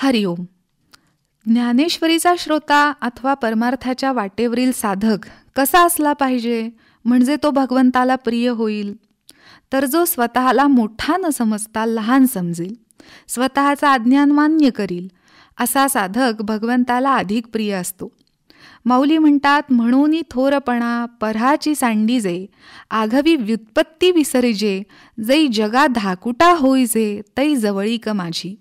हरिओम. ज्ञानेश्वरीचा श्रोता अथवा परमार्थाच्या वाटेवरील साधक कसा असला पाहिजे म्हणजे तो भगवंताला प्रिय होईल? तर जो स्वतःला मोठा न समजता लहान समजेल, स्वतःचा अज्ञान मान्य करील, असा साधक भगवंताला अधिक प्रिय असतो. माऊली म्हणतात, म्हणून थोरपणा पराची सांडीजे, आघवी व्युत्पत्ती विसरिजे, जै जगा धाकुटा होईजे, तै जवळीक माझी.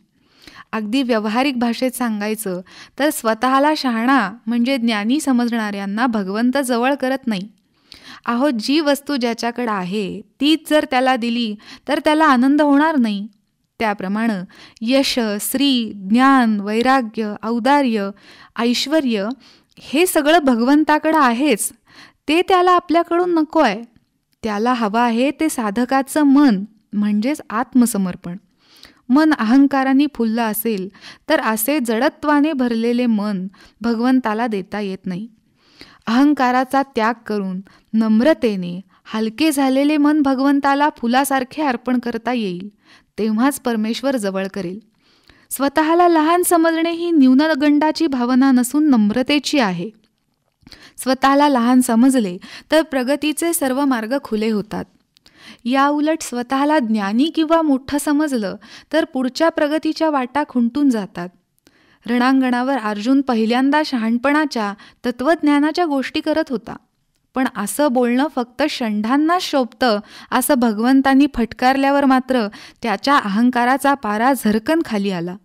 अगदी व्यावहारिक भाषेत सांगायचं तर स्वतःला शहाणा म्हणजे ज्ञानी समजणाऱ्यांना भगवंत जवळ करत नाही. अहो, जी वस्तू ज्याच्याकडे आहे तीच जर त्याला दिली तर त्याला आनंद होणार नाही. त्याप्रमाणे यश, श्री, ज्ञान, वैराग्य, औदार्य, ऐश्वर हे सगळं भगवंताकडे आहेच, ते त्याला आपल्याकडून नको आहे. त्याला हवं आहे ते साधकाचं मन म्हणजेच आत्मसमर्पण. मन अहंकाराने फुललं असेल तर असे जडत्वाने भरलेले मन भगवंताला देता येत नाही. अहंकाराचा त्याग करून नम्रतेने हलके झालेले मन भगवंताला फुलासारखे अर्पण करता येईल, तेव्हाच परमेश्वर जवळ करेल. स्वतःला लहान समजणे ही न्यूनगंडाची भावना नसून नम्रतेची आहे. स्वतःला लहान समजले तर प्रगतीचे सर्व मार्ग खुले होतात. या उलट स्वतःला ज्ञानी किंवा मोठं समजलं तर पुढच्या प्रगतीच्या वाटा खुंटून जातात. रणांगणावर अर्जुन पहिल्यांदा शहाणपणाच्या तत्वज्ञानाच्या गोष्टी करत होता, पण असं बोलणं फक्त षंढांना शोभतं असं भगवंतांनी फटकारल्यावर मात्र त्याच्या अहंकाराचा पारा झरकन खाली आला.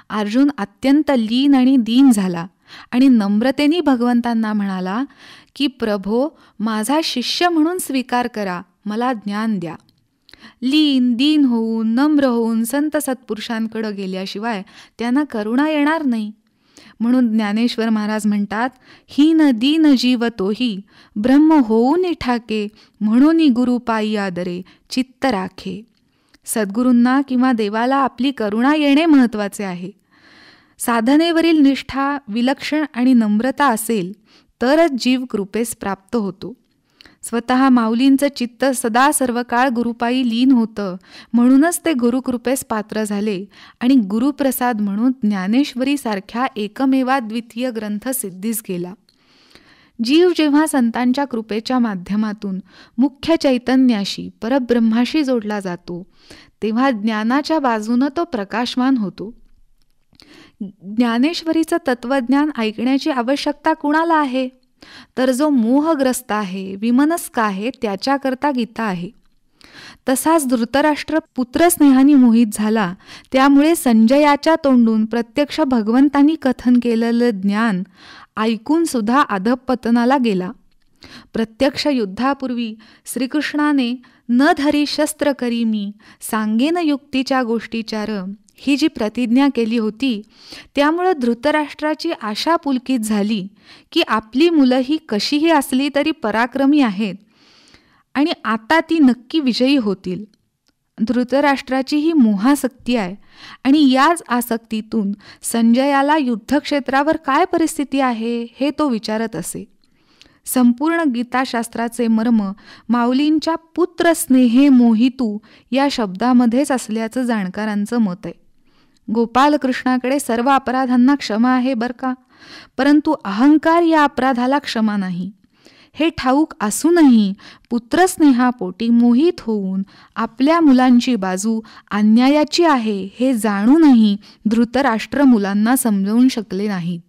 अर्जुन अत्यंत लीन आणि दीन झाला आणि नम्रतेने भगवंतांना म्हणाला की, प्रभो, माझा शिष्य म्हणून स्वीकार करा, मला ज्ञान द्या. लीन दीन होऊन नम्र होऊन संत सत्पुरुषांकडे गेल्याशिवाय त्यांना करुणा येणार नाही. म्हणून ज्ञानेश्वर महाराज म्हणतात, हीन दीन जीव तोही ब्रह्म होऊन ठाके, म्हणून गुरु पायी आदरे चित्त राखे. सद्गुरूंना किंवा देवाला आपली करुणा येणे महत्त्वाचे आहे. साधनेवरील निष्ठा, विलक्षण आणि नम्रता असेल तरच जीव कृपेस प्राप्त होतो. स्वतः माऊलींचं चित्त सदा सर्व काळ गुरुपायी लीन होतं, म्हणूनच ते गुरुकृपेस पात्र झाले आणि गुरुप्रसाद म्हणून ज्ञानेश्वरीसारख्या एकमेवाद्वितीय ग्रंथ सिद्धीस गेला. जीव जेव्हा संतांच्या कृपेच्या माध्यमातून मुख्य चैतन्याशी परब्रह्माशी जोडला जातो तेव्हा ज्ञानाच्या बाजूनं तो प्रकाशमान होतो. ज्ञानेश्वरीचं तत्वज्ञान ऐकण्याची आवश्यकता कुणाला आहे? तर जो मोहग्रस्त आहे, विमनस्क आहे, त्याच्याकरता गीता आहे. तसाच धृतराष्ट्र पुत्रस्नेहाने मोहित झाला, त्यामुळे संजयाच्या तोंडून प्रत्यक्ष भगवंतांनी कथन केलेलं ज्ञान ऐकून सुद्धा अधःपतनाला गेला. प्रत्यक्ष युद्धापूर्वी श्रीकृष्णाने न धरी शस्त्र करी मी, सांगेन युक्तीच्या गोष्टीचार, ही जी प्रतिज्ञा केली होती त्यामुळं धृतराष्ट्राची आशा पुलकित झाली की आपली मुलं ही कशीही असली तरी पराक्रमी आहेत आणि आता ती नक्की विजयी होतील. धृतराष्ट्राची ही मोहासक्ती आहे आणि याच आसक्तीतून संजयाला युद्धक्षेत्रावर काय परिस्थिती आहे हे तो विचारत असे. संपूर्ण गीताशास्त्राचे मर्म माऊलींच्या पुत्र स्नेहे मोहितू या शब्दामध्येच असल्याचं जाणकारांचं मत आहे. गोपालकृष्णाकडे सर्व अपराधांना क्षमा आहे बरं का, परंतु अहंकार या अपराधाला क्षमा नाही. हे ठाऊक असूनही पुत्रस्नेहापोटी मोहित होऊन आपल्या मुलांची बाजू अन्यायाची आहे हे जाणूनही धृतराष्ट्र मुलांना समजावून शकले नाहीत.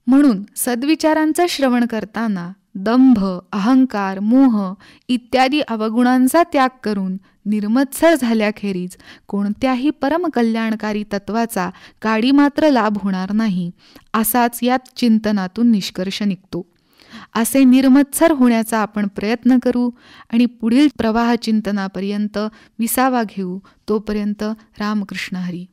म्हणून सद्विचारांचं श्रवण करताना दंभ, अहंकार, मोह इत्यादी अवगुणांचा त्याग करून निर्मत्सर झाल्याखेरीज कोणत्याही परमकल्याणकारी तत्वाचा काडी मात्र लाभ होणार नाही, असाच या चिंतनातून निष्कर्ष निघतो. असे निर्मत्सर होण्याचा आपण प्रयत्न करू आणि पुढील प्रवाह चिंतनापर्यंत विसावा घेऊ. तोपर्यंत रामकृष्ण हरी.